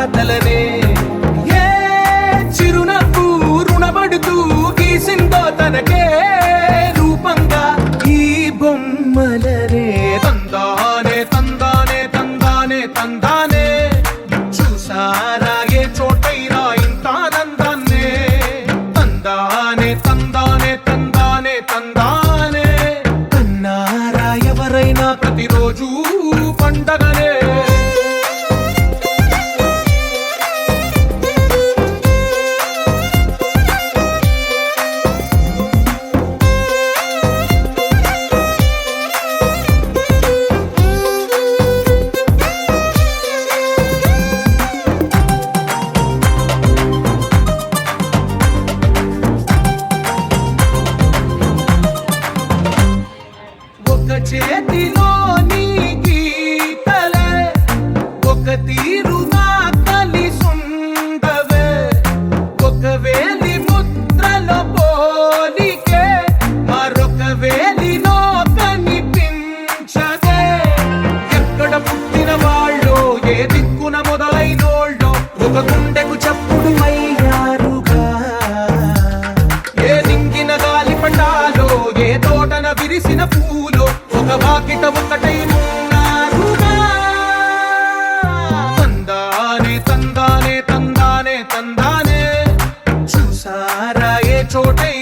రాతలనే ఏ చిరునవ్వు రుణపడుతూ గీసిందో తనకే రూపంగా ఈ బొమ్మలనే తందానే తందానే తందానే తందానే చూసారా ఏ చోటైనా ఇంత ఆనందాన్నే తందానే తందానే తందానే తందానే అన్నారా ఎవరైనా ప్రతిరోజు పండగనే చేతిలో నీ గీతలే ఒక తీరుగా కలిసుండవే ఒక వేలి ముద్రలో పోలికే మరొక వేలిలో కనిపించదే ఎక్కడ పుట్టిన వాళ్ళో ఏ దిక్కున మొదలైనోళ్ళో ఒక గుండెకు చప్పుడు అయ్యారుగా ఏ దింగిన గాలి పటాలో ఏ తోటన విరిసిన పూలో ఒక వాకిట ఒకటై ఉన్నారుగా తందానే తందానే తందానే తందానే చూసారా ఏ చోటై